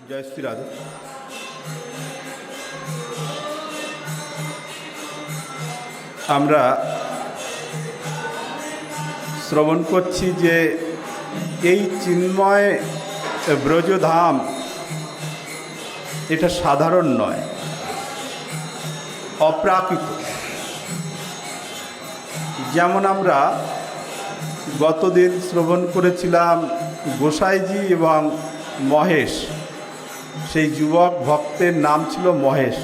জয় শ্রী রাধে। আমরা শ্রবণ করছি যে এই চিন্ময় ব্রজধাম এটা সাধারণ নয়, অপ্রাকৃত। যেমন আমরা গতদিন শ্রবণ করেছিলাম গোসাইজি এবং মহেশ, সেই যুবক ভক্তের নাম ছিল মহেশ।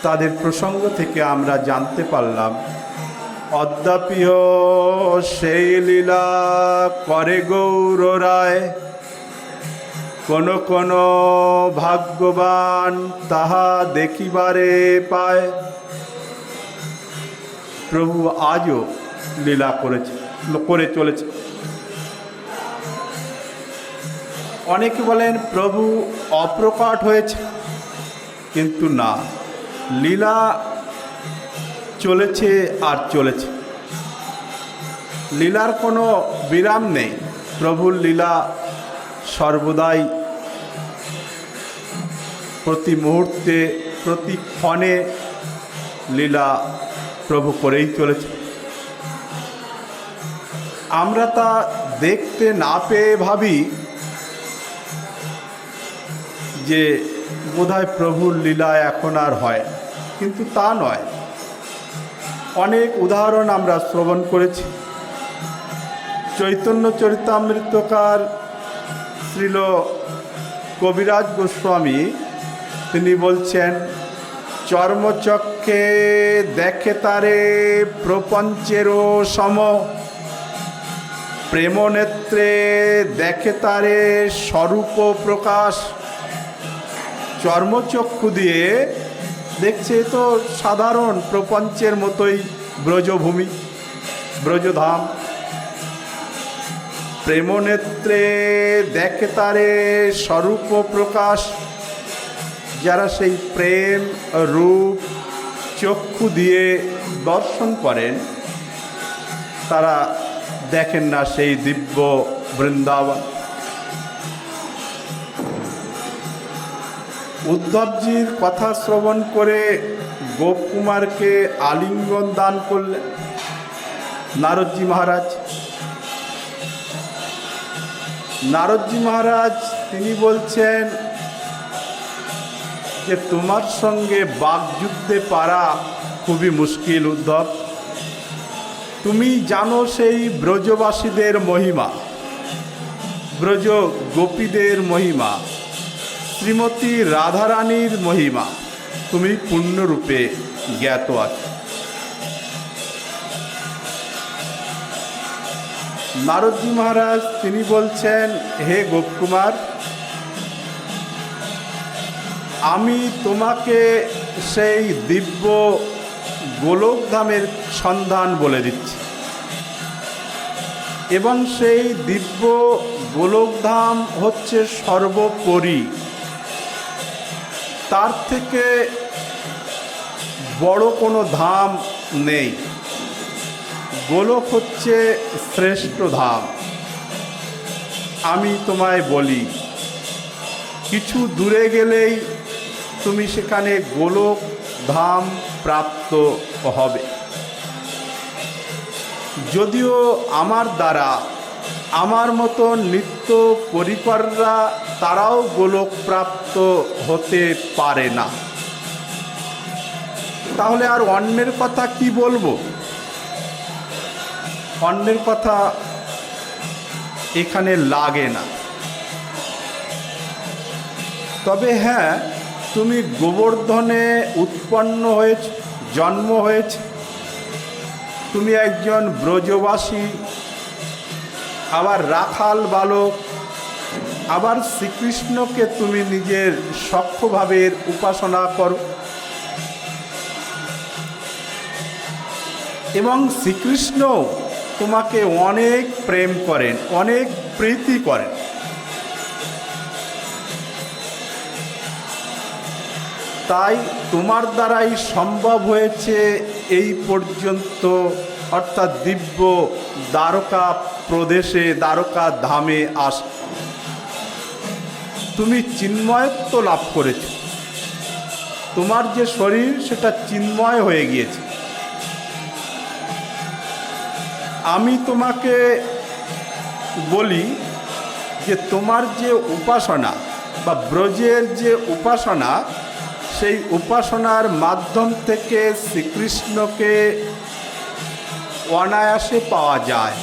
তাদের প্রসঙ্গ থেকে আমরা জানতে পারলাম অদ্যাপিহ সেই লীলা করে গৌর রায়, কোনো কোনো ভাগ্যবান তাহা দেখিবারে পায়। প্রভু আজও লীলা করে চলেছে। অনেকে বলেন প্রভু অপ্রকট হয়েছে, কিন্তু না, লীলা চলেছে আর চলেছে। লীলার কোনো বিরাম নেই। প্রভুর লীলা সর্বদাই প্রতি মুহূর্তে প্রতি ক্ষণে লীলা প্রভু করেই চলেছে। আমরা তা দেখতে না পেয়ে ভাবি যে বোধহয় প্রভুর লীলা এখন আর হয়, কিন্তু তা নয়। অনেক উদাহরণ আমরা শ্রবণ করেছি। চৈতন্য চরিতামৃতকার শ্রীল কবিরাজ গোস্বামী তিনি বলছেন, চর্মচক্ষে দেখে তারে প্রপঞ্চেরও সম, প্রেমনেত্রে দেখে তারে স্বরূপ প্রকাশ। চর্মচক্ষু দিয়ে দেখছে তো সাধারণ প্রপঞ্চের মতোই ব্রজভূমি, ব্রজধাম। প্রেমনেত্রে দেখে তারে স্বরূপ প্রকাশ। যারা সেই প্রেম রূপ চক্ষু দিয়ে দর্শন করেন, তারা দেখেন না সেই দিব্য বৃন্দাবন। উদ্ধবজির কথা শ্রবণ করে গোপকুমারকে আলিঙ্গন দান করলেন নারদজি মহারাজ। নারদজি মহারাজ তিনি বলছেন যে তোমার সঙ্গে বাগযুদ্ধে পারা খুবই মুশকিল উদ্ধব। তুমি জানো সেই ব্রজবাসীদের মহিমা, ব্রজ গোপীদের মহিমা, শ্রীমতী রাধারানীর মহিমা তুমি পূর্ণরূপে জ্ঞাত আছো। নারদজি মহারাজ তিনি বলছেন, হে গোপকুমার, আমি তোমাকে সেই দিব্য গোলকধামের সন্ধান বলে দিচ্ছি, এবং সেই দিব্য গোলকধাম হচ্ছে সর্বোপরি। তার থেকে বড় কোনো ধাম নেই। গোলক হচ্ছে শ্রেষ্ঠ ধাম। আমি তোমায় বলি, কিছু দূরে গেলেই তুমি সেখানে গোলক ধাম প্রাপ্ত হবে। যদিও আমার দ্বারা আমার মতো নিত্য পরিকররা তারাও গোলক প্রাপ্ত হতে পারে না, তাহলে আর অন্যের কথা কি বলবো? অন্যের কথা এখানে লাগে না। তবে হ্যাঁ, তুমি গোবর্ধনে উৎপন্ন হয়েছ, জন্ম হয়েছে, তুমি একজন ব্রজবাসী, আবার রাখাল বালক, আবার শ্রীকৃষ্ণকে তুমি নিজের সখ্যভাবের উপাসনা করো, এবং শ্রীকৃষ্ণ তোমাকে অনেক প্রেম করেন, অনেক প্রীতি করেন। তাই তোমার দ্বারাই সম্ভব হয়েছে এই পর্যন্ত, অর্থাৎ দিব্য দ্বারকা প্রদেশে, দ্বারকা ধামে আস। তুমি চিন্ময়ত্ব লাভ করেছ, তোমার যে শরীর সেটা চিন্ময় হয়ে গিয়েছে। আমি তোমাকে বলি যে তোমার যে উপাসনা বা ব্রজের যে উপাসনা, সেই উপাসনার মাধ্যম থেকে শ্রীকৃষ্ণকে অনায়াসে পাওয়া যায়।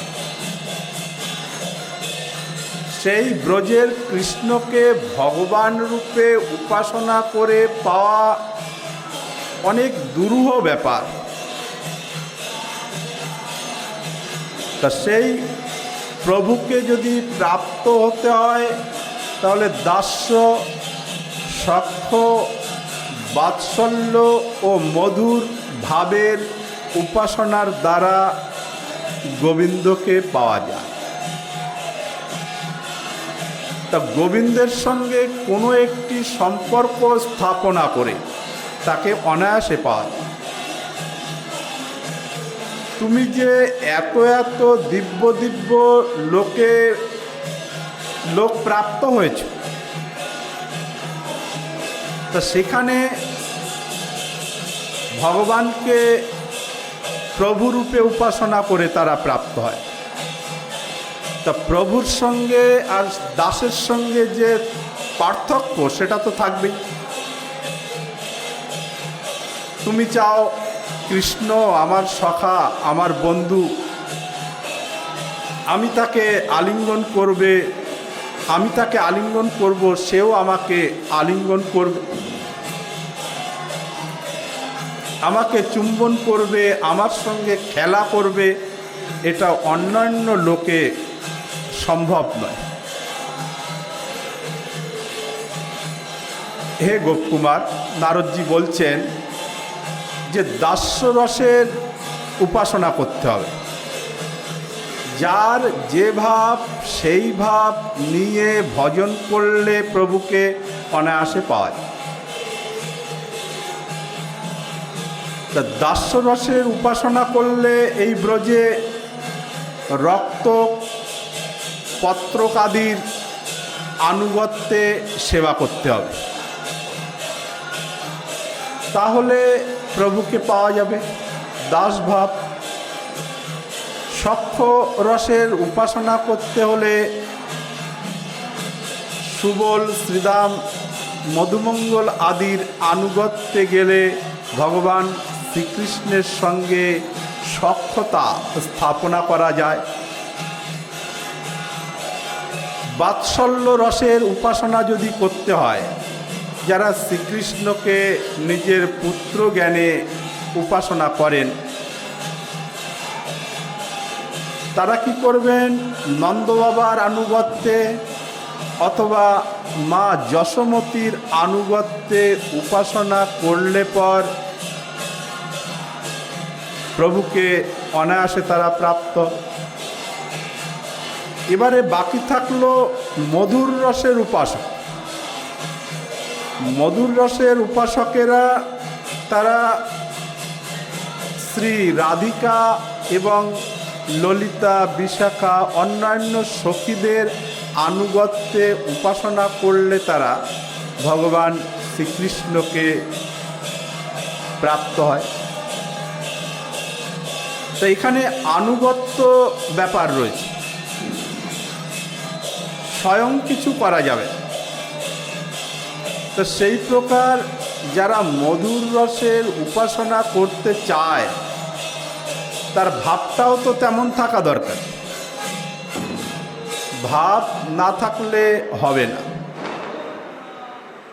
সেই ব্রজের কৃষ্ণকে ভগবান রূপে উপাসনা করে পাওয়া অনেক দুরূহ ব্যাপার। তা সেই প্রভুকে যদি প্রাপ্ত হতে হয় তাহলে দাস্য, সখ্য, বাৎসল্য ও মধুর ভাবের উপাসনার দ্বারা গোবিন্দকে পাওয়া যায়। তা গোবিন্দের সঙ্গে কোনো একটি সম্পর্ক স্থাপনা করে তাকে অনায়াসে পাওয়া যায়। তুমি যে এত এত দিব্য দিব্য লোক প্রাপ্ত হয়েছ, তা সেখানে ভগবানকে প্রভুরূপে উপাসনা করে তারা প্রাপ্ত হয়। তা প্রভুর সঙ্গে আর দাসের সঙ্গে যে পার্থক্য সেটা তো থাকবেই। তুমি চাও কৃষ্ণ আমার সখা, আমার বন্ধু, আমি তাকে আলিঙ্গন করব, সেও আমাকে আলিঙ্গন করবে, আমাকে চুম্বন করবে, আমার সঙ্গে খেলা করবে। এটা অন্যান্য লোকে সম্ভব নয়। হে গোপকুমার, নারদজি বলছেন যে দাস্যরসের উপাসনা করতে হবে। যার যে ভাব সেই ভাব নিয়ে ভজন করলে প্রভুকে অনায়াসে পাওয়া যায়। তা দাস্যরসের উপাসনা করলে এই ব্রজে রক্ত পত্রকাদির আনুগত্যে সেবা করতে হবে, তাহলে প্রভুকে পাওয়া যাবে। দাসভাব। সখ্য রসের উপাসনা করতে হলে সুবল, শ্রীদাম, মধুমঙ্গল আদির আনুগত্যে গেলে ভগবান শ্রীকৃষ্ণের সঙ্গে সখ্যতা স্থাপনা করা যায়। বাৎসল্য রসের উপাসনা যদি করতে হয়, যারা শ্রীকৃষ্ণকে নিজের পুত্র জ্ঞানে উপাসনা করেন, তারা কি করবেন? নন্দবাবার আনুগত্যে অথবা মা যশোমতীর আনুগত্যে উপাসনা করলে পর প্রভুকে অনায়াসে তারা প্রাপ্ত। এবারে বাকি থাকলো মধুর রসের উপাসক। মধুর রসের উপাসকেরা তারা শ্রী রাধিকা এবং ললিতা, বিশাখা, অন্যান্য সখীদের আনুগত্যে উপাসনা করলে তারা ভগবান শ্রীকৃষ্ণকে প্রাপ্ত হয়। তো এখানে আনুগত্য ব্যাপার রয়েছে, স্বয়ং কিছু করা যাবে। তো সেই প্রকার যারা মধুর রসের উপাসনা করতে চায়, তার ভাবটাও তো তেমন থাকা দরকার। ভাব না থাকলে হবে না।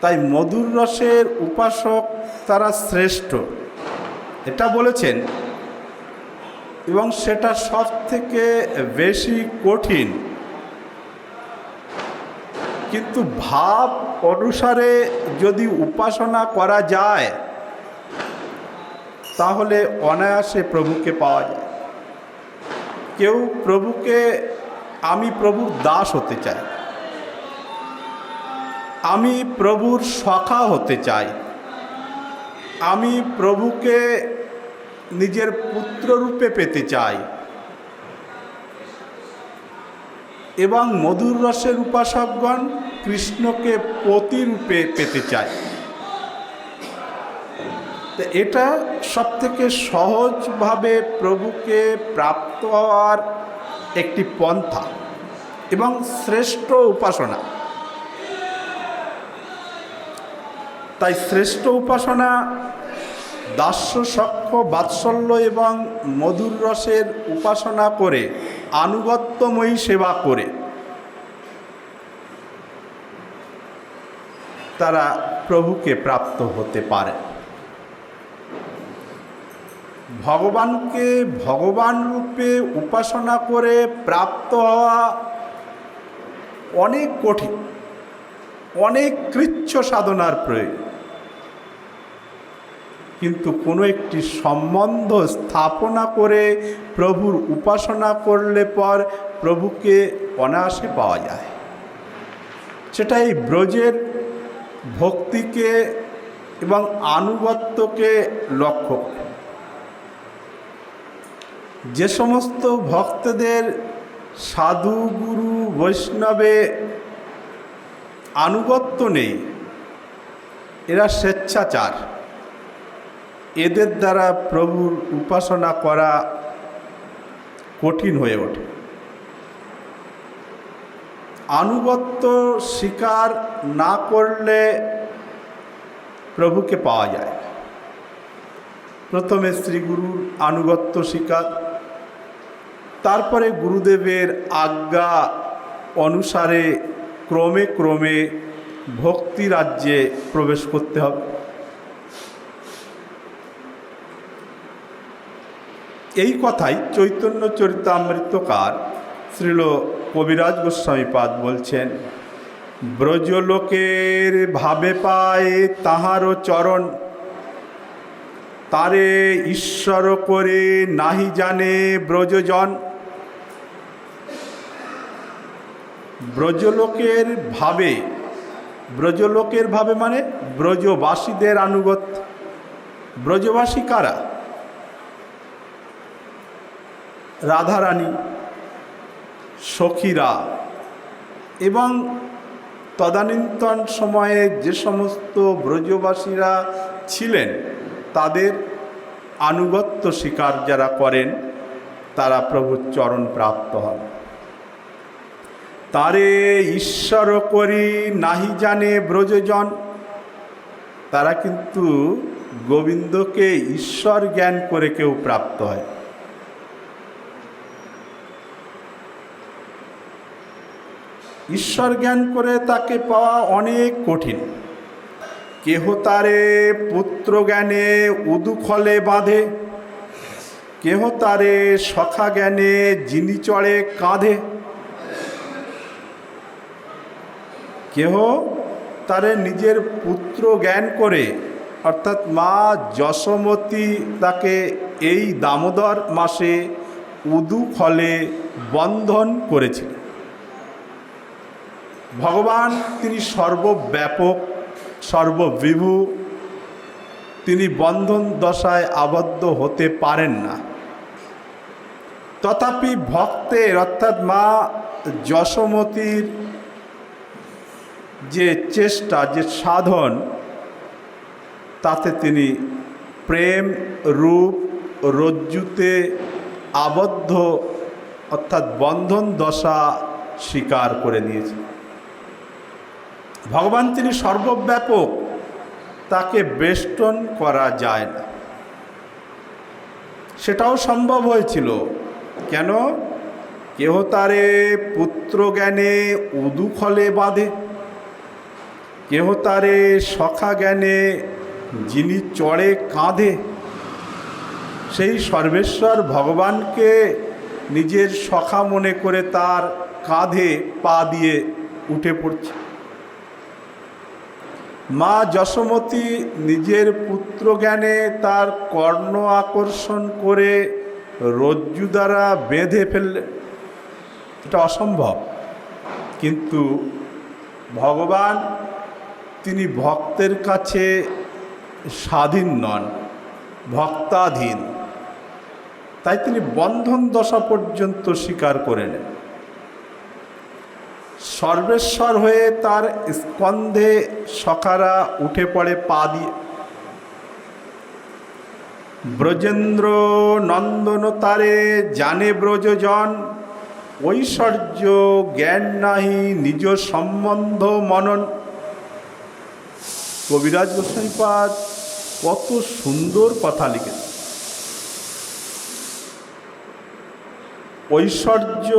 তাই মধুর রসের উপাসক তারা শ্রেষ্ঠ, এটা বলেছেন, এবং সেটা সব থেকে বেশি কঠিন। কিন্তু ভাব অনুসারে যদি উপাসনা করা যায় তাহলে অনায়াসে প্রভুকে পাওয়া যায়। কেউ প্রভুকে, আমি প্রভুর দাস হতে চাই, আমি প্রভুর সখা হতে চাই, আমি প্রভুকে নিজের পুত্র রূপে পেতে চাই, এবং মধুর রসের উপাসকগণ কৃষ্ণকে প্রতিরূপে পেতে চায়। তো এটা সবথেকে সহজভাবে প্রভুকে প্রাপ্ত হওয়ার একটি পন্থা এবং শ্রেষ্ঠ উপাসনা। তাই শ্রেষ্ঠ উপাসনা দাস্য, সখ্য, বাৎসল্য এবং মধুর রসের উপাসনা করে আনুগত্যময়ী সেবা করে তারা প্রভুকে প্রাপ্ত হতে পারে। ভগবানকে ভগবান রূপে উপাসনা করে প্রাপ্ত হওয়া অনেক কঠিন, অনেক কৃচ্ছ সাধনার প্রয়োজন। কিন্তু কোনো একটি সম্বন্ধ স্থাপনা করে প্রভুর উপাসনা করলে পর প্রভুকে অনায়াসে পাওয়া যায়। সেটা এই ব্রজের ভক্তিকে এবং আনুগত্যকে লক্ষ্য করে। যে সমস্ত ভক্তদের সাধু, গুরু, বৈষ্ণবে আনুগত্য নেই, এরা স্বেচ্ছাচার, এদের দ্বারা প্রভুর উপাসনা করা কঠিন হয়ে ওঠে। আনুগত্য স্বীকার না করলে প্রভুকে পাওয়া যায়। প্রথমে শ্রীগুরুর আনুগত্য স্বীকার, তারপরে গুরুদেবের আজ্ঞা অনুসারে ক্রমে ক্রমে ভক্তি রাজ্যে প্রবেশ করতে হবে। এই কথাই চৈতন্য চরিতামৃতকার শ্রীল কবিরাজ গোস্বামীপাদ বলছেন, ব্রজলোকের ভাবে পায় তাহারও চরণ, তারে ঈশ্বর করে নাহি জানে ব্রজজন। ব্রজলোকের ভাবে, ব্রজলোকের ভাবে মানে ব্রজবাসীদের আনুগত্য। ব্রজবাসী কারা? রাধারানী, সখীরা এবং তদানীন্তন সময়ে যে সমস্ত ব্রজবাসীরা ছিলেন তাদের আনুগত্য স্বীকার যারা করেন তারা প্রভুর চরণ প্রাপ্ত হন। তারে ঈশ্বর করি নাহি জানে ব্রজজন, তারা কিন্তু গোবিন্দকে ঈশ্বর জ্ঞান করে কেউ প্রাপ্ত হয়। ঈশ্বর জ্ঞান করে তাকে পাওয়া অনেক কঠিন। কেহ তারে পুত্র জ্ঞানে উদুখলে বাঁধে, কেহ তারে সখা জ্ঞানে যিনি চড়ে কাঁধে, কেহ তারে নিজের পুত্র জ্ঞান করে, অর্থাৎ মা যশোমতী তাকে এই দামোদর মাসে উদুখলে বন্ধন করেছিলেন। ভগবান তিনি সর্বব্যাপক, সর্ববিভু, তিনি বন্ধন দশায় আবদ্ধ হতে পারেন না। তথাপি ভক্তের অর্থাৎ মা যশোমতীর যে চেষ্টা, যে সাধন, তাতে তিনি প্রেম রূপ রজ্জুতে আবদ্ধ অর্থাৎ বন্ধন দশা স্বীকার করে নিয়েছেন। ভগবান তিনি সর্বব্যাপক, তাকে বেষ্টন করা যায় না। সেটাও সম্ভব হয়েছিল। কেন? কেহ তারে পুত্র জ্ঞানে উদুখলে বাঁধে, কেহ তারে সখা জ্ঞানে যিনি চড়ে কাঁধে। সেই সর্বেশ্বর ভগবানকে নিজের সখা মনে করে তার কাঁধে পা দিয়ে উঠে পড়ছে। মা যশোমতী নিজের পুত্র জ্ঞানে তার কর্ণ আকর্ষণ করে রজ্জু দ্বারা বেঁধে ফেললেন। এটা অসম্ভব। কিন্তু ভগবান তিনি ভক্তের কাছে স্বাধীন নন, ভক্তাধীন। তাই তিনি বন্ধন দশা পর্যন্ত স্বীকার করে নেন। সর্বেশ্বর হয়ে তার স্কন্ধে সখারা উঠে পড়ে পা দিয়ে। ব্রজেন্দ্র নন্দন তারে জানে ব্রজজন, ঐশ্বর্য জ্ঞান নাহি নিজ সম্বন্ধ মনন। কবিরাজ গোস্বামীপাদ কত সুন্দর কথা লিখেছে। ঐশ্বর্য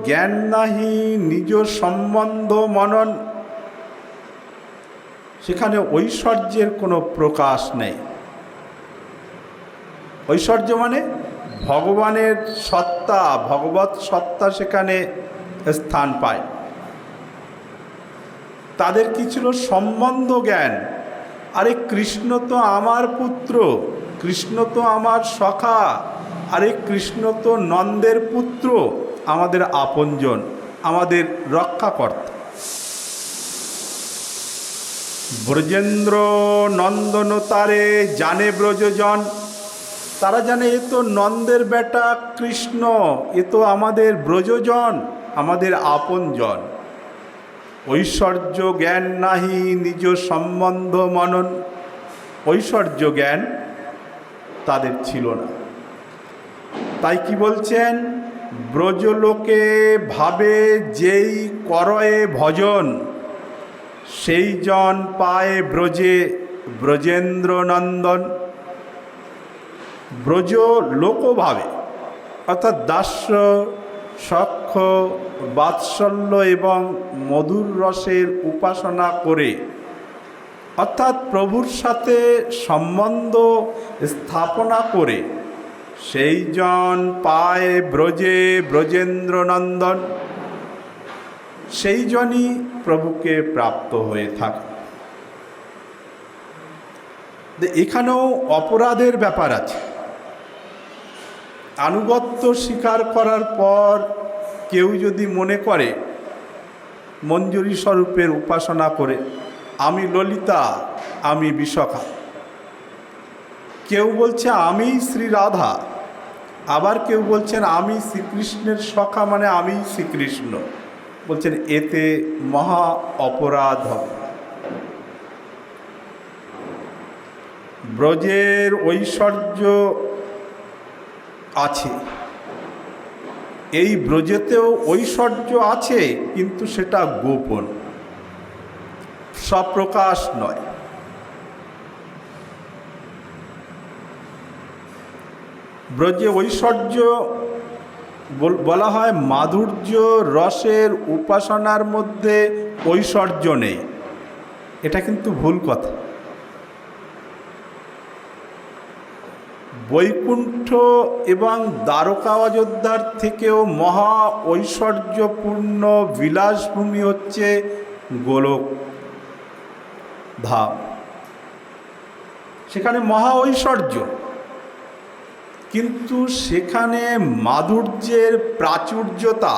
জ্ঞান নাহি নিজ সম্বন্ধ মনন, সেখানে ঐশ্বর্যের কোনো প্রকাশ নেই। ঐশ্বর্য মানে ভগবানের সত্তা, ভগবৎ সত্তা সেখানে স্থান পায়। তাদের কি ছিল? সম্বন্ধ জ্ঞান। আরে কৃষ্ণ তো আমার পুত্র, কৃষ্ণ তো আমার সখা, আরে কৃষ্ণ তো নন্দের পুত্র, আমাদের আপনজন, আমাদের রক্ষাকর্তা। ব্রজেন্দ্র নন্দন তারে জানে ব্রজজন, তারা জানে এ তো নন্দের বেটা কৃষ্ণ, এ তো আমাদের ব্রজজন, আমাদের আপনজন। ঐশ্বর্য জ্ঞান নাহি নিজ সম্বন্ধ মনন, ঐশ্বর্য জ্ঞান তাদের ছিল না। তাই কি বলছেন? ব্রজলোকে ভাবে যেই করয়ে ভজন, সেই জন পায় ব্রজে ব্রজেন্দ্র নন্দন। ব্রজ লোকভাবে অর্থাৎ দাস্য, সখ্য, বাৎসল্য এবং মধুর রসের উপাসনা করে, অর্থাৎ প্রভুর সাথে সম্বন্ধ স্থাপনা করে সেই জন পায় ব্রজে ব্রজেন্দ্র নন্দন, সেই জনই প্রভুকে প্রাপ্ত হয়ে থাকে। এখানেও অপরাধের ব্যাপার আছে। আনুগত্য স্বীকার করার পর কেউ যদি মনে করে মঞ্জুরি স্বরূপের উপাসনা করে আমি ললিতা, আমি বিশাখা, কেউ বলছে আমি শ্রী রাধা, আবার কেউ বলছেন আমি শ্রীকৃষ্ণের সখা মানে আমি শ্রীকৃষ্ণ, বলছেন এতে মহা অপরাধ হবে। ব্রজের ঐশ্বর্য আছে, এই ব্রজেতেও ঐশ্বর্য আছে, কিন্তু সেটা গোপন, সপ্রকাশ নয়। ব্রজে ঐশ্বর্য বলা হয় মাধুর্য রসের উপাসনার মধ্যে ঐশ্বর্য নেই, এটা কিন্তু ভুল কথা। বৈকুণ্ঠ এবং দ্বারকা অযোধ্যার থেকেও মহা ঐশ্বর্যপূর্ণ বিলাসভূমি হচ্ছে গোলক ধাম। সেখানে মহা ঐশ্বর্য, কিন্তু সেখানে মাধুর্যের প্রাচুর্যতা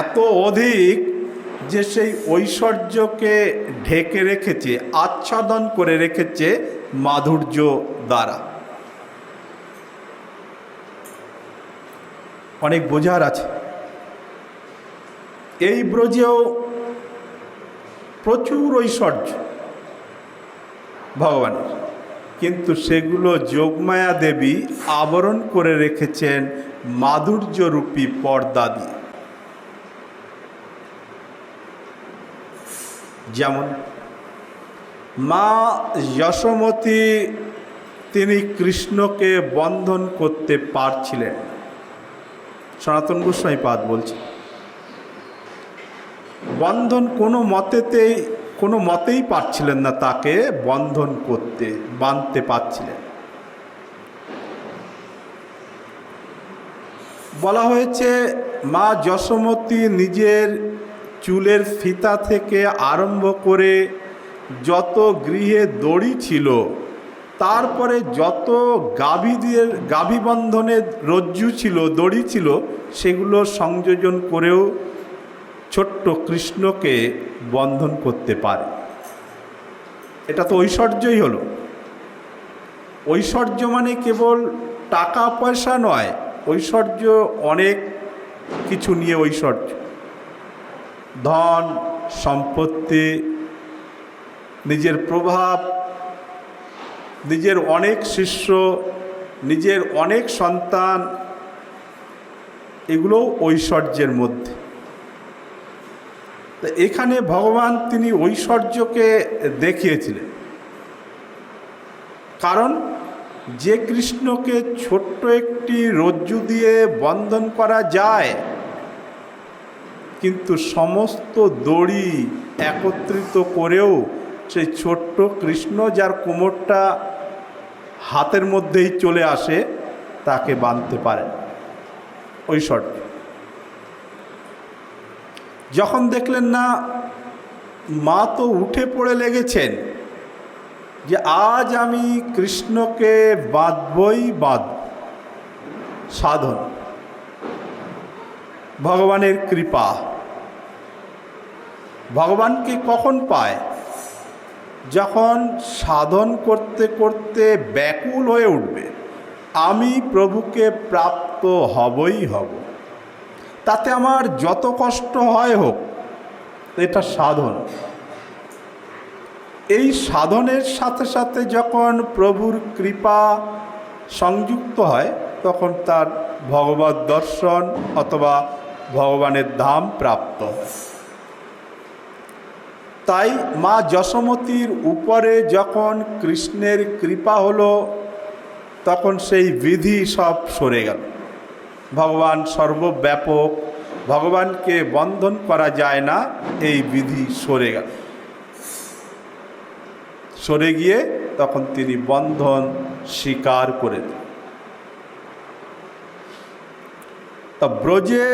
এত অধিক যে সেই ঐশ্বর্যকে ঢেকে রেখেছে, আচ্ছাদন করে রেখেছে মাধুর্য দ্বারা। অনেক বোঝার আছে। এই ব্রজেও প্রচুর ঐশ্বর্য ভগবানের, কিন্তু সেগুলো যোগমায়া দেবী আবরণ করে রেখেছেন মাধুর্যরূপী পর্দা দিয়ে। যেমন মা যশোমতী, তিনি কৃষ্ণকে বন্ধন করতে পারছিলেন, সনাতন গোস্বামীপাদ বলছে বন্ধন কোনো মতেই পারছিলেন না, তাকে বন্ধন করতে, বাঁধতে পারছিলেন। বলা হয়েছে মা যশোমতী নিজের চুলের ফিতা থেকে আরম্ভ করে যত গৃহে দড়ি ছিল, তারপরে যত গাভী বন্ধনের রজ্জু ছিল, দড়ি ছিল, সেগুলো সংযোজন করেও ছোট্ট কৃষ্ণকে বন্ধন করতে পারে। এটা তো ঐশ্বর্যই হলো। ঐশ্বর্য মানে কেবল টাকা পয়সা নয়, ঐশ্বর্য অনেক কিছু নিয়ে ঐশ্বর্য। ধন সম্পত্তি, নিজের প্রভাব, নিজের অনেক শিষ্য, নিজের অনেক সন্তান, এগুলো ঐশ্বর্যের মধ্যে। এখানে ভগবান তিনি ঐশ্বর্যকে দেখিয়েছিলেন, কারণ যে কৃষ্ণকে ছোট্ট একটি রজ্জু দিয়ে বন্ধন করা যায়, কিন্তু সমস্ত দড়ি একত্রিত করেও সেই ছোট্ট কৃষ্ণ যার কোমরটা হাতের মধ্যেই চলে আসে, তাকে বাঁধতে পারে ঐশ্বর্য। যখন দেখলেন না মা তো উঠে পড়ে লেগেছেন যে আজ আমি কৃষ্ণকে বাঁধবই বাঁধব, সাধন, ভগবানের কৃপা। ভগবানকে কখন পায়? যখন সাধন করতে করতে ব্যাকুল হয়ে উঠবে, আমি প্রভুকে প্রাপ্ত হবই হব, তাতে আমার যত কষ্ট হয় হোক। এটা সাধন। এই সাধনের সাথে সাথে যখন প্রভুর কৃপা সংযুক্ত হয়, তখন তার ভগবত দর্শন অথবা ভগবানের ধাম প্রাপ্ত হয়। তাই মা যশোমতীর উপরে যখন কৃষ্ণের কৃপা হলো, তখন সেই বিধি সব সরে গেল। ভগবান সর্বব্যাপক, ভগবানকে বন্ধন করা যায় না, এই বিধি সরে গেল। সরে গিয়ে তখন তিনি বন্ধন স্বীকার করে দেন। তা ব্রজে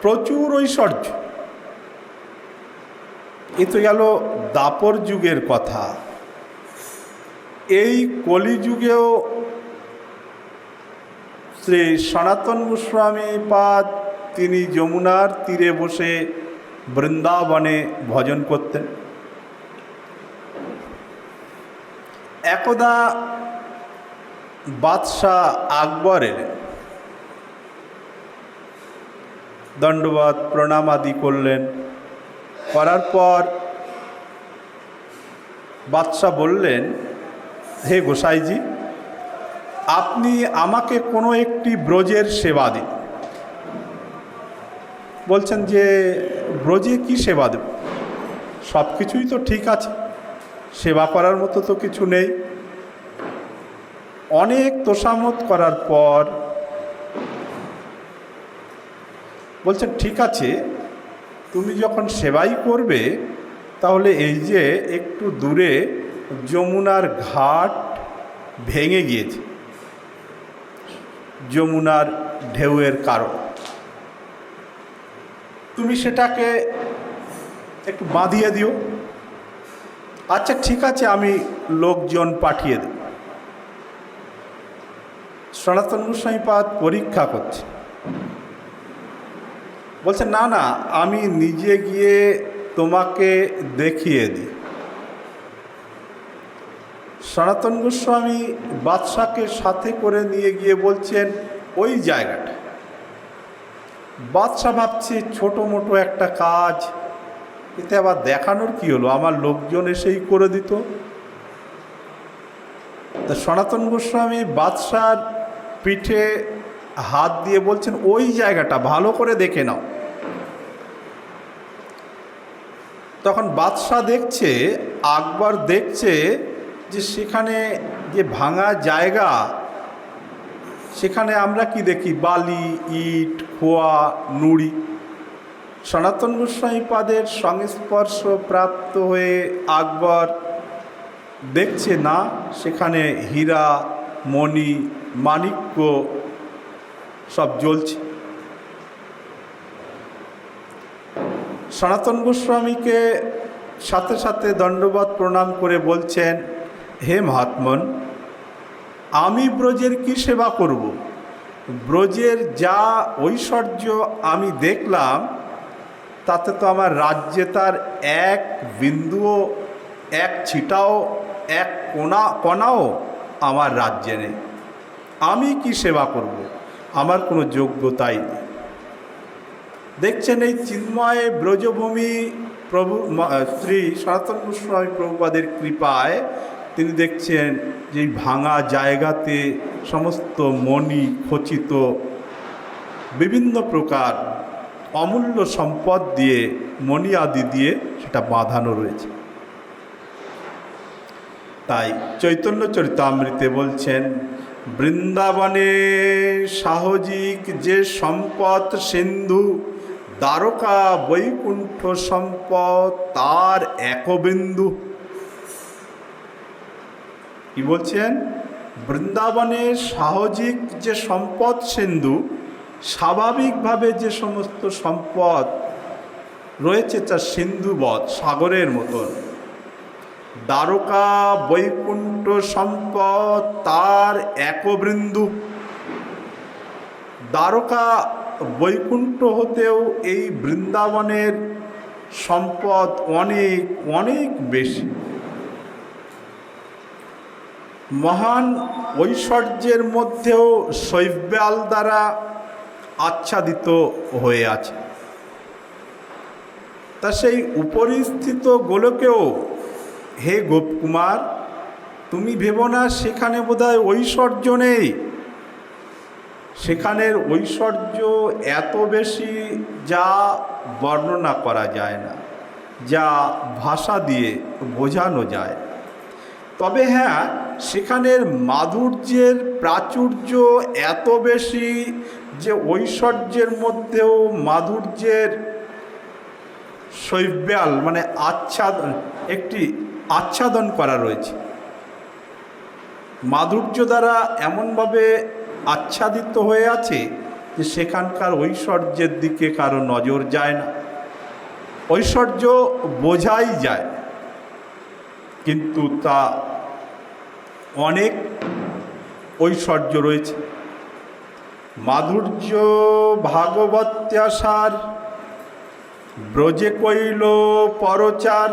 প্রচুর ঐশ্বর্য। এ তো গেল দাপর যুগের কথা। এই কলিযুগেও শ্রী সনাতন গোস্বামী পাদ তিনি যমুনার তীরে বসে বৃন্দাবনে ভজন করতেন। একদা বাদশাহ আকবর এলেন, দণ্ডবত প্রণাম আদি করলেন। করার পর বাদশাহ বললেন, হে গোসাইজি, আপনি আমাকে কোনো একটি ব্রজের সেবা দিন। বলছেন যে ব্রজে কি সেবা দেব? সব কিছুই তো ঠিক আছে, সেবা করার মতো তো কিছু নেই। অনেক তোষামত করার পর বলছেন, ঠিক আছে, তুমি যখন সেবাই করবে, তাহলে এই যে একটু দূরে যমুনার ঘাট ভেঙে গিয়েছে, যমুনার ঢেউয়ের কারণ, তুমি সেটাকে একটু বাঁধিয়ে দিও। আচ্ছা ঠিক আছে, আমি লোকজন পাঠিয়ে দেব। সনাতন গোস্বামী পাদ পরীক্ষা করছে, বলছে না না, আমি নিজে গিয়ে তোমাকে দেখিয়ে দিই। সনাতন গোস্বামী বাদশাকে সাথে করে নিয়ে গিয়ে বলছেন ওই জায়গাটা। বাদশা ভাবছে ছোটো মোটো একটা কাজ, এতে আবার দেখানোর কি হলো, আমার লোকজন এসেই করে দিত। তা সনাতন গোস্বামী বাদশার পিঠে হাত দিয়ে বলছেন ওই জায়গাটা ভালো করে দেখে নাও। তখন বাদশাহ দেখছে, আকবর দেখছে যে সেখানে যে ভাঙা জায়গা, সেখানে আমরা কি দেখি, বালি, ইট, খোয়া, নুড়ি। সনাতন গোস্বামী পাদের সংস্পর্শ প্রাপ্ত হয়ে আকবর দেখছে না, সেখানে হীরা, মণি, মাণিক্য সব জ্বলছে। সনাতন গোস্বামীকে সাথে সাথে দণ্ডবত প্রণাম করে বলছেন, হে মহাত্মন, আমি ব্রজের কি সেবা করব? ব্রজের যা ঐশ্বর্য আমি দেখলাম, তাতে তো আমার রাজ্যে তার এক বিন্দুও, এক ছিটাও, এক কণাও আমার রাজ্যে নেই। আমি কি সেবা করব? আমার কোনো যোগ্যতাই নেই। দেখছেন এই চিন্ময় ব্রজভূমি প্রভু শ্রী সনাতন গোস্বামী প্রভুপাদের কৃপায় তিনি দেখছেন যে ভাঙা জায়গাতে সমস্ত মণি খচিত বিভিন্ন প্রকার অমূল্য সম্পদ দিয়ে মণি আদি দিয়ে সেটা বাঁধানো রয়েছে। তাই চৈতন্য চরিতামৃতে বলছেন, বৃন্দাবনে সাহজিক যে সম্পদ সিন্ধু, দ্বারকা বৈকুণ্ঠ সম্পদ তার একবিন্দু। কি বলছেন? বৃন্দাবনে সাহজিক যে সম্পদ সিন্ধু, স্বাভাবিকভাবে যে সমস্ত সম্পদ রয়েছে তা সিন্ধুবৎ, সাগরের মতন। দ্বারকা বৈকুণ্ঠ সম্পদ তার একবিন্দু। দ্বারকা বৈকুণ্ঠ হতেও এই বৃন্দাবনের সম্পদ অনেক অনেক বেশি। মহান ঐশ্বর্যের মধ্যেও শৈব্যাল দ্বারা আচ্ছাদিত হয়ে আছে। তা সেই উপরিস্থিত গোলকেও, হে গোপকুমার, তুমি ভেবো না সেখানে বোধহয় ঐশ্বর্য নেই। সেখানের ঐশ্বর্য এত বেশি যা বর্ণনা করা যায় না, যা ভাষা দিয়ে বোঝানো যায়। তবে হ্যাঁ, সেখানের মাধুর্যের প্রাচুর্য এত বেশি যে ঐশ্বর্যের মধ্যেও মাধুর্যের শৈব্যাল মানে আচ্ছাদন, একটি আচ্ছাদন করা রয়েছে। মাধুর্য দ্বারা এমনভাবে আচ্ছাদিত হয়ে আছে যে সেখানকার ঐশ্বর্যের দিকে কারো নজর যায় না। ঐশ্বর্য বোঝাই যায়, কিন্তু তা অনেক ঐশ্বর্য রয়েছে। মাধুর্য ভাগবত্যাসার, ব্রজে কইল পরচার,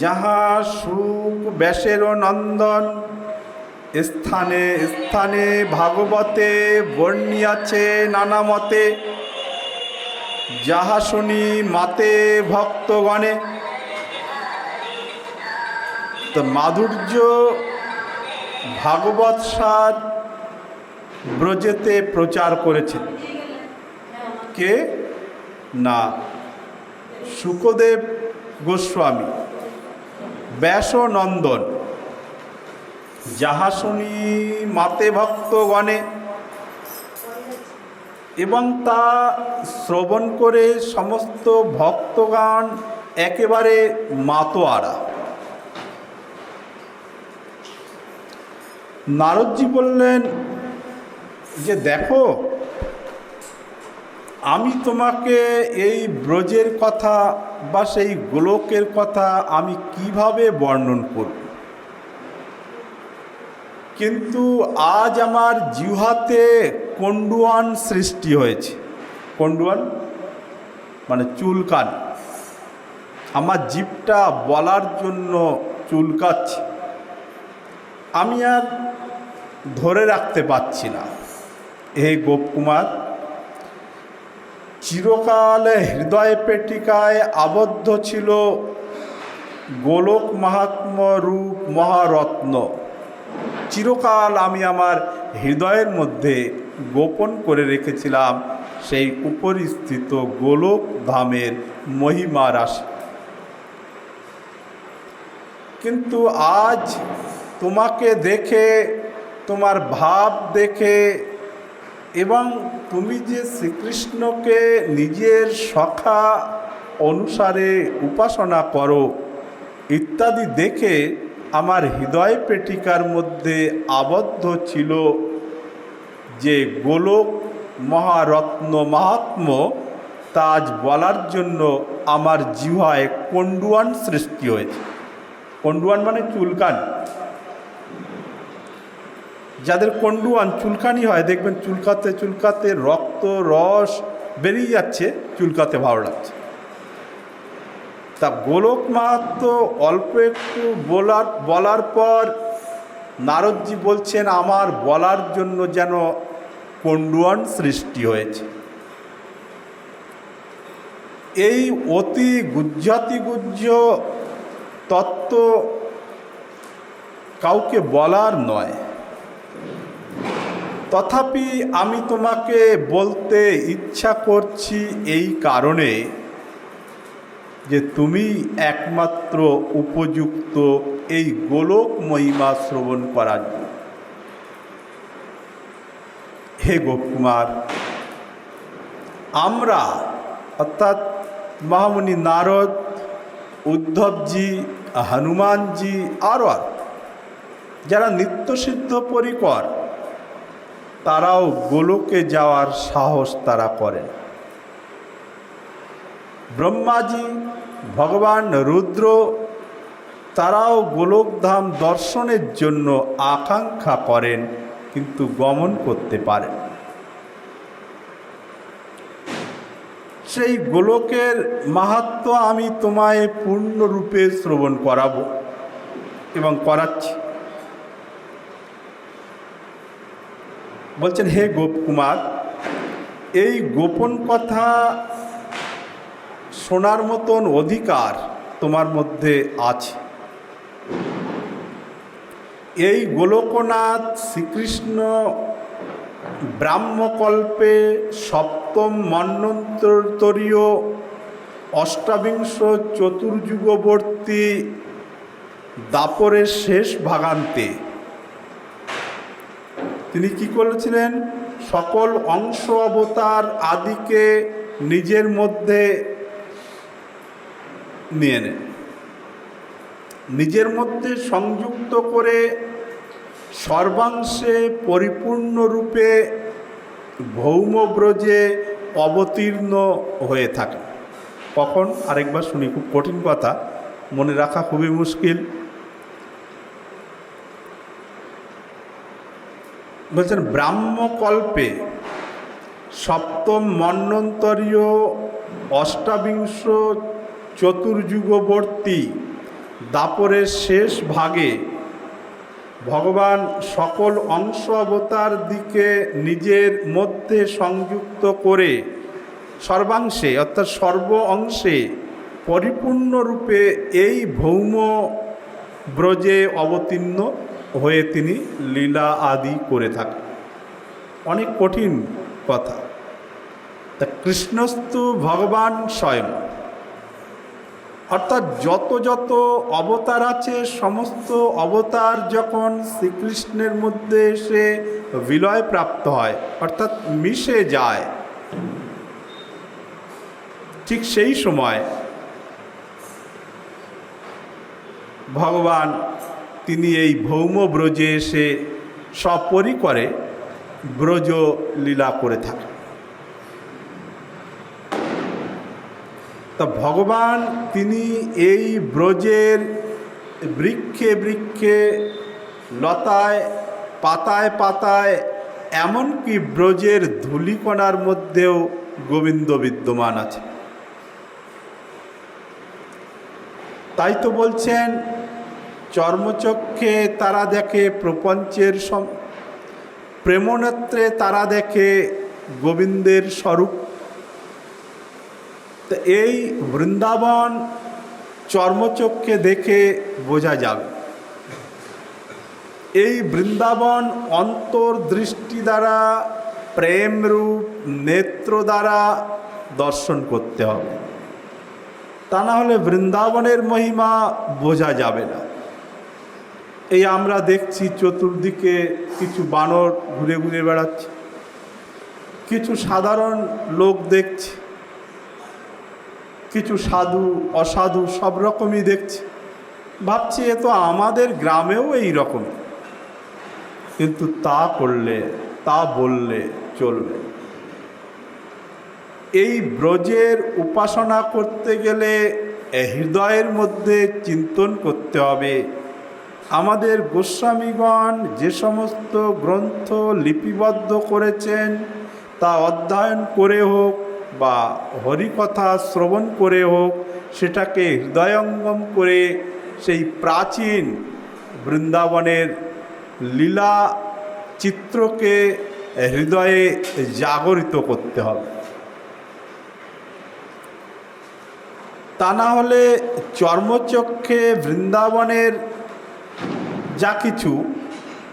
যাহা সুখ ব্যাসেরও নন্দন, স্থানে স্থানে ভাগবতে বর্ণিয়াছে নানা মতে, যাহা শুনি মাতে ভক্তগণে। তো মাধুর্য ভাগবত সার ব্রজেতে প্রচার করেছেন কে? না, শুকদেব গোস্বামী, ব্যাসনন্দন। যাহা শুনি মাতে ভক্তগণে, এবং তা শ্রবণ করে সমস্ত ভক্তগণ একেবারে মাতোয়ারা। নারদজি বললেন যে দেখো, আমি তোমাকে এই ব্রজের কথা বা সেই গোলকের কথা আমি কিভাবে বর্ণন করব, কিন্তু আজ আমার জিহ্বাতে কণ্ডুয়ান সৃষ্টি হয়েছে। কণ্ডুয়ান মানে চুলকান। আমার জিভটা বলার জন্য চুলকাচ্ছে, আমি আর ধরে রাখতে পারছি না। হে গোপকুমার, চিরকালে হৃদয় পেটিকায় আবদ্ধ ছিল গোলক মাহাত্ম্য রূপ মহারত্ন। চিরকাল আমি আমার হৃদয়ের মধ্যে গোপন করে রেখেছিলাম সেই উপরিস্থিত গোলক ধামের মহিমা রাশি। কিন্তু আজ তোমাকে দেখে, তোমার ভাব দেখে, এবং তুমি যে শ্রীকৃষ্ণকে নিজের সখা অনুসারে উপাসনা করো ইত্যাদি দেখে আমার হৃদয় পেটিকার মধ্যে আবদ্ধ ছিল যে গোলক মহারত্ন মাহাত্ম্য, তা আজ বলার জন্য আমার জিহ্বায় কণ্ডুয়ান সৃষ্টি হয়েছে। কণ্ডুয়ান মানে চুলকান। যাদের কণ্ডুয়ান চুলকানি হয়, দেখবেন চুলকাতে চুলকাতে রক্ত রস বেরিয়ে যাচ্ছে, চুলকাতে ভালো লাগছে। তা গোলক মাহাত্ম্য অল্প একটু বলার পর নারদজি বলছেন আমার বলার জন্য যেন কণ্ডুয়ান সৃষ্টি হয়েছে। এই অতি গুহ্যাতিগুহ্য তত্ত্ব কাউকে বলার নয়, তথাপি আমি তোমাকে বলতে ইচ্ছা করছি এই কারণে যে তুমি একমাত্র উপযুক্ত এই গোলক মহিমা শ্রবণ করার জন্য। হে গোপকুমার, আমরা অর্থাৎ মহামুনি নারদ, উদ্ধবজি, হনুমানজি আরও যারা নিত্যসিদ্ধ পরিকর, তারাও গোলকে যাওয়ার সাহস তারা করেন। ব্রহ্মাজি, ভগবান রুদ্র, তারাও গোলকধাম দর্শনের জন্য আকাঙ্ক্ষা করেন, কিন্তু গমন করতে পারেন। সেই গোলকের মাহাত্ম্য আমি তোমায় পূর্ণরূপে শ্রবণ করাবো এবং করাচ্ছি। বলছেন, হে গোপকুমার, এই গোপন কথা শোনার মতন অধিকার তোমার মধ্যে আছে। এই গোলকনাথ শ্রীকৃষ্ণ ব্রাহ্মকল্পে সপ্তম মন্বন্তরীয় অষ্টাবিংশ চতুর্যুগবর্তী দাপরের শেষ ভাগান্তে তিনি কি করেছিলেন? সকল অংশ অবতার আদিকে নিজের মধ্যে নিয়ে নেন, নিজের মধ্যে সংযুক্ত করে সর্বাংশে পরিপূর্ণরূপে ভৌমব্রজে অবতীর্ণ হয়ে থাকে। কখন? আরেকবার শুনি, খুব কঠিন কথা, মনে রাখা খুবই মুশকিল। বলছেন, ব্রাহ্মকল্পে সপ্তম মন্বন্তরীয় অষ্টাবিংশ চতুর্যুগবর্তী দাপরের শেষ ভাগে ভগবান সকল অংশ অবতার দিকে নিজের মধ্যে সংযুক্ত করে সর্বাংশে অর্থাৎ সর্ব অংশে পরিপূর্ণরূপে এই ভৌম ব্রজে অবতীর্ণ হয়ে তিনি লীলা আদি করে থাকেন। অনেক কঠিন কথা। তা কৃষ্ণস্তু ভগবান স্বয়ং, অর্থাৎ যত যত অবতার আছে সমস্ত অবতার যখন শ্রীকৃষ্ণের মধ্যে এসে বিলয় প্রাপ্ত হয় অর্থাৎ মিশে যায়, ঠিক সেই সময় ভগবান তিনি এই ভৌম ব্রজে এসে সপরিকরে ব্রজ লীলা করে থাকেন। তা ভগবান তিনি এই ব্রজের বৃক্ষে বৃক্ষে, লতায় পাতায় পাতায়, এমনকি ব্রজের ধূলিকণার মধ্যেও গোবিন্দ বিদ্যমান আছে। তাই তো বলছেন, চর্মচক্ষে তারা দেখে প্রপঞ্চের প্রেমনেত্রে তারা দেখে গোবিন্দের স্বরূপ। তো এই বৃন্দাবন চর্মচক্ষে দেখে বোঝা যাবে। এই বৃন্দাবন অন্তর্দৃষ্টি দ্বারা, প্রেমরূপ নেত্র দ্বারা দর্শন করতে হবে, তা না হলে বৃন্দাবনের মহিমা বোঝা যাবে না। এই আমরা দেখছি চতুর্দিকে কিছু বানর ঘুরে ঘুরে বেড়াচ্ছে, কিছু সাধারণ লোক দেখছি, কিছু সাধু অসাধু সব রকমই দেখছি। ভাবছি এ তো আমাদের গ্রামেও এই রকম, কিন্তু তা করলে তা বললে চলবে। এই ব্রজের উপাসনা করতে গেলে হৃদয়ের মধ্যে চিন্তন করতে হবে। আমাদের গোস্বামীগণ যে সমস্ত গ্রন্থ লিপিবদ্ধ করেছেন তা অধ্যয়ন করে হোক বা হরিকথা শ্রবণ করে হোক, সেটাকে হৃদয়ঙ্গম করে সেই প্রাচীন বৃন্দাবনের লীলা চিত্রকে হৃদয়ে জাগরিত করতে হবে। তা না হলে চর্মচক্ষে বৃন্দাবনের যা কিছু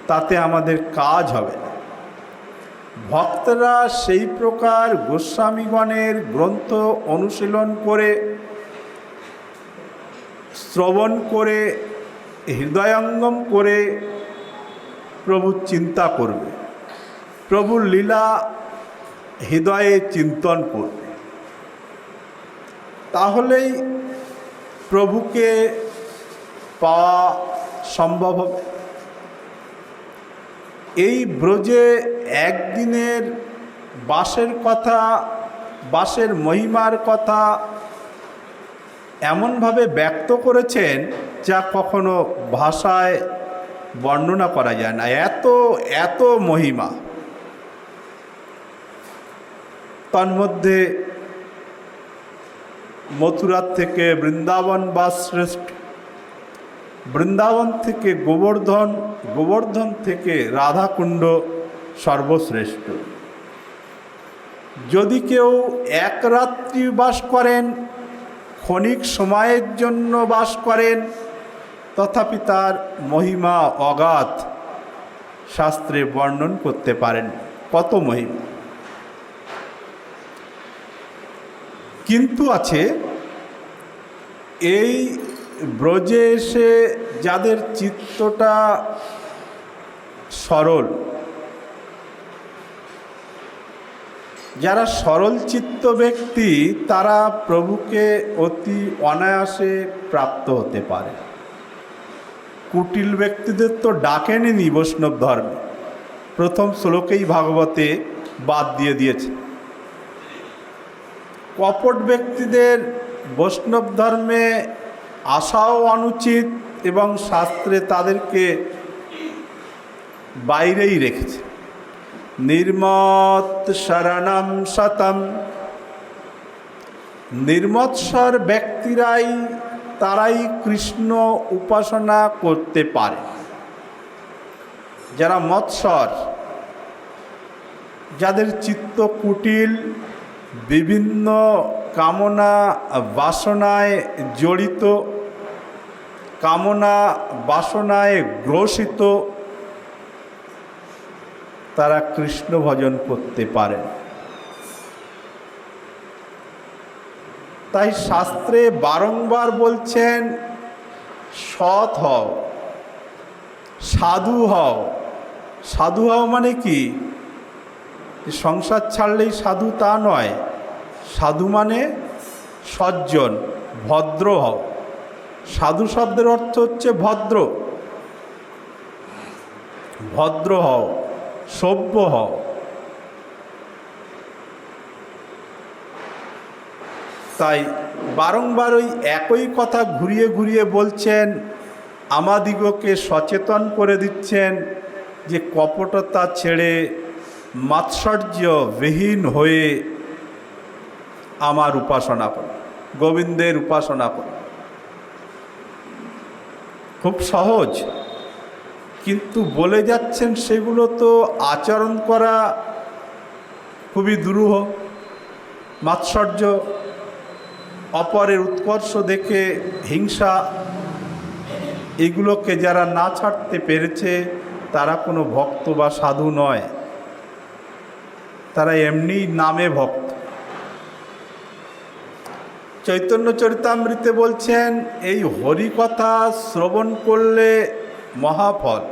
তাতে আমাদের কাজ হবে না। ভক্তরা সেই প্রকার গোস্বামীগণের গ্রন্থ অনুশীলন করে, শ্রবণ করে, হৃদয়ঙ্গম করে প্রভুর চিন্তা করবে, প্রভুর লীলা হৃদয়ে চিন্তন করবে। তাহলেই প্রভুকে পাওয়া সম্ভব হবে। এই ব্রজে একদিনের বাসের কথা, বাসের মহিমার কথা এমনভাবে ব্যক্ত করেছেন যা কখনো ভাষায় বর্ণনা করা যায় না। এত এত মহিমা। তন্মধ্যে মথুরার থেকে বৃন্দাবন বাস শ্রেষ্ঠ, বৃন্দাবন থেকে গোবর্ধন, গোবর্ধন থেকে রাধাকুণ্ড সর্বশ্রেষ্ঠ। যদি কেউ এক রাত্রি বাস করেন, ক্ষণিক সময়ের জন্য বাস করেন, তথাপি তার মহিমা অগাধ, শাস্ত্রে বর্ণন করতে পারেন কত মহিমা। কিন্তু আছে এই ব্রজে এসে যাদের চিত্তটা সরল, যারা সরল চিত্ত ব্যক্তি, তারা প্রভুকে অতি অনায়াসে প্রাপ্ত হতে পারে। কুটিল ব্যক্তিদের তো ডাকেনি বৈষ্ণব ধর্মে, প্রথম শ্লোকেই ভাগবতে বাদ দিয়ে দিয়েছে। কপট ব্যক্তিদের বৈষ্ণব ধর্মে আসাও অনুচিত এবং শাস্ত্রে তাদেরকে বাইরেই রেখেছে। নির্মত শরণম শতম, নির্মৎসর ব্যক্তিরাই, তারাই কৃষ্ণ উপাসনা করতে পারে। যারা মৎসর, যাদের চিত্ত কুটিল, বিভিন্ন কামনা বাসনায় জড়িত, কামনা বাসনায় গ্রসিত, তারা কৃষ্ণ ভজন করতে পারে। তাই শাস্ত্রে বারংবার বলছেন সৎ হও, সাধু হও। সাধু হও মানে কি? সংসার ছাড়লেই সাধু তা নয়। সাধু মানে সজ্জন, ভদ্র হও। সাধু শব্দের অর্থ হচ্ছে ভদ্র। ভদ্র হও, সভ্য হও। তাই বারংবার ওই একই কথা ঘুরিয়ে ঘুরিয়ে বলছেন, আমাদিগকে সচেতন করে দিচ্ছেন যে কপটতা ছেড়ে মাৎসর্যবিহীন হয়ে আমার উপাসনা কর, গোবিন্দের উপাসনা কর। খুব সহজ, কিন্তু বলে যাচ্ছেন সেগুলো তো আচরণ করা খুবই দুরূহ। মাৎসর্য, অপরের উৎকর্ষ দেখে হিংসা, এগুলোকে যারা না ছাড়তে পেরেছে তারা কোনো ভক্ত বা সাধু নয়, তারা এমনি নামে ভক্ত। চৈতন্য চরিতামৃতে বলছেন এই হরিকথা শ্রবণ করলে মহাফল।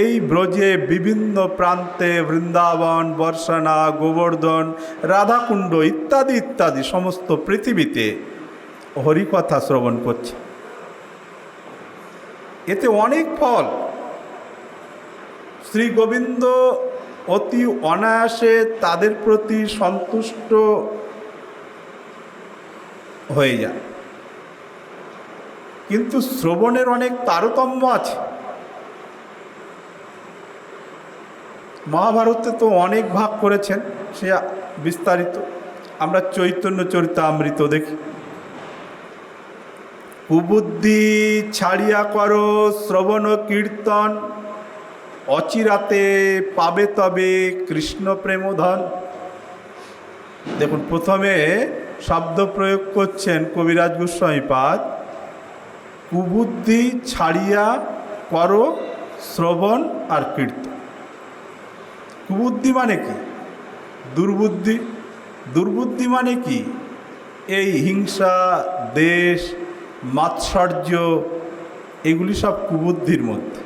এই ব্রজে বিভিন্ন প্রান্তে বৃন্দাবন, বর্ষানা, গোবর্ধন, রাধাকুণ্ড ইত্যাদি ইত্যাদি সমস্ত পৃথিবীতে হরিকথা শ্রবণ করছে। এতে অনেক ফল। শ্রী গোবিন্দ অতি অনায়াসে তাদের প্রতি সন্তুষ্ট হয়ে যায়। কিন্তু শ্রবণের অনেক তারতম্য আছে। মহাভারতে তো অনেক ভাগ করেছেন, সে বিস্তারিত। আমরা চৈতন্য চরিতামৃত দেখি। কুবুদ্ধি ছাড়িয়া করো শ্রবণ কীর্তন, অচিরাতে পাবে তবে কৃষ্ণ প্রেমধন। দেখুন, প্রথমে শব্দ প্রয়োগ করছেন কবিরাজ গোস্বামীপাদ, কুবুদ্ধি ছাড়িয়া করো শ্রবণ আর কীর্তন। কুবুদ্ধি মানে কি? দুর্বুদ্ধি। দুর্বুদ্ধি মানে কি? এই হিংসা, দেশ, মাৎসর্য, এগুলি সব কুবুদ্ধির মধ্যে।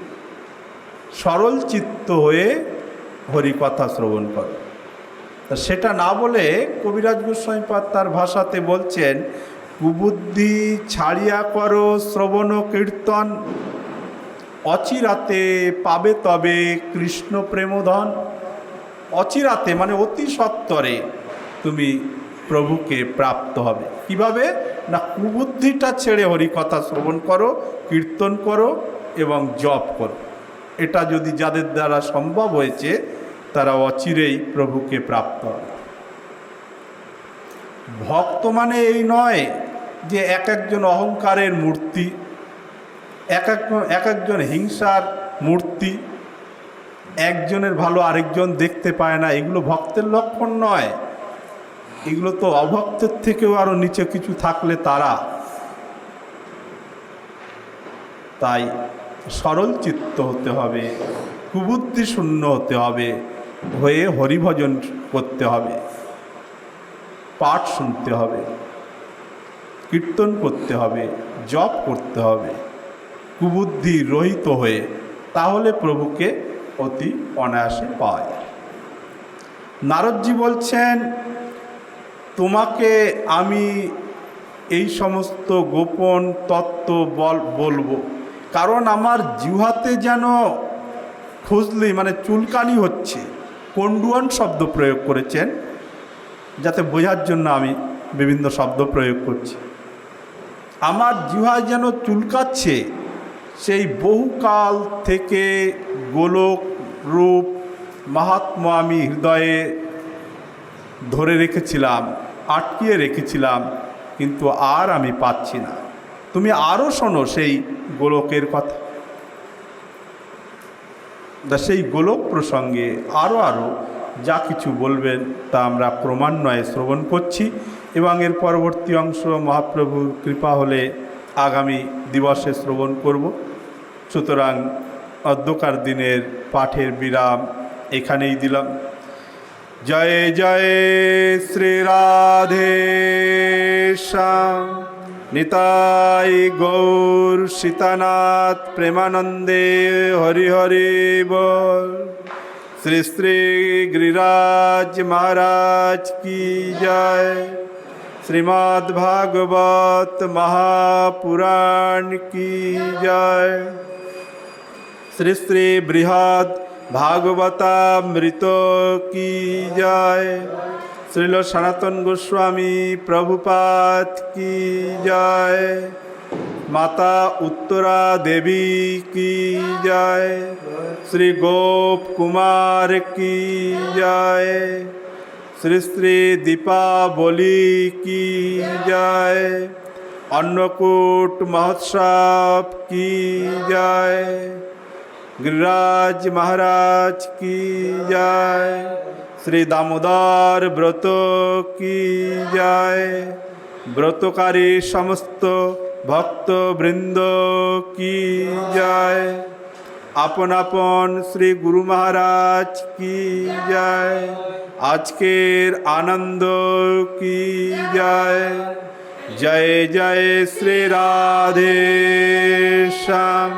সরল চিত্ত হয়ে হরিকথা শ্রবণ করো। তা সেটা না বলে কবিরাজ গোস্বামীপাদ তার ভাষাতে বলছেন, কুবুদ্ধি ছাড়িয়া করো শ্রবণ কীর্তন, অচিরাতে পাবে তবে কৃষ্ণ প্রেমধন। অচিরাতে মানে অতি সত্বরে তুমি প্রভুকে প্রাপ্ত হবে। কিভাবে? না, কুবুদ্ধিটা ছেড়ে হরিকথা শ্রবণ করো, কীর্তন করো এবং জপ করো। এটা যদি যাদের দ্বারা সম্ভব হয়েছে তারা অচিরেই প্রভুকে প্রাপ্ত হবে। ভক্ত মানে এই নয় যে এক একজন অহংকারের মূর্তি, এক একজন হিংসার মূর্তি, একজনের ভালো আরেকজন দেখতে পায় না, এগুলো ভক্তের লক্ষণ নয়। এগুলো তো অভক্তের থেকেও আরও নিচে কিছু থাকলে তারা। তাই সরল চিত্ত হতে হবে, কুবুদ্ধি শূন্য হতে হবে, হয়ে হরিভজন করতে হবে, পাঠ শুনতে হবে, কীর্তন করতে হবে, জপ করতে হবে, কুবুদ্ধি রহিত হয়ে, তাহলে প্রভুকে অতি অনায়াসে পাওয়া যায়। নারদজি বলছেন, তোমাকে আমি এই সমস্ত গোপন তত্ত্ব বলবো, কারণ আমার জিহ্বাতে যেন খুজলি মানে চুলকানি হচ্ছে। কন্ডুয়ান শব্দ প্রয়োগ করেছেন, যাতে বোঝার জন্য আমি বিভিন্ন শব্দ প্রয়োগ করছি। আমার জিহ্বা যেন চুলকাচ্ছে, সেই বহুকাল থেকে গোলক রূপ মাহাত্ম্য আমি হৃদয়ে ধরে রেখেছিলাম, আটকিয়ে রেখেছিলাম, কিন্তু আর আমি পাচ্ছি না। তুমি আরও শোনো সেই গোলকের কথা। সেই গোলক প্রসঙ্গে আরও যা কিছু বলবেন তা আমরা ক্রমান্বয়ে শ্রবণ করছি এবং এর পরবর্তী অংশ মহাপ্রভুর কৃপা হলে আগামী দিবসে শ্রবণ করব। সুতরাং অদ্যকার দিনের পাঠের বিরাম এখানেই দিলাম। জয় জয় শ্রী রাধে শ্যাম, নিতাই গৌর সীতানাথ প্রেমানন্দে হরি হরি বল। শ্রী শ্রী गिरिराज महाराज की जय। श्रीमद् भागवत महापुराण की जय। श्री श्री बृहद भागवतामृत की जय। श्रील सनातन गोस्वामी प्रभुपाद की जय। माता उत्तरा देवी की जय। श्री गोप कुमार की जय। श्री श्री दीपावली की जय। अन्नकूट महोत्सव की जय। गिरिराज महाराज की जय। श्री दामोदर व्रत की जय। व्रतकारी समस्त भक्त वृंद की जय। आपन आपन श्री गुरु महाराज की जय। आजकेर आनंद की जय। जय जय श्री राधे श्याम,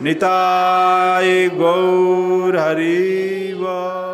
निताय गौर हरि बोल।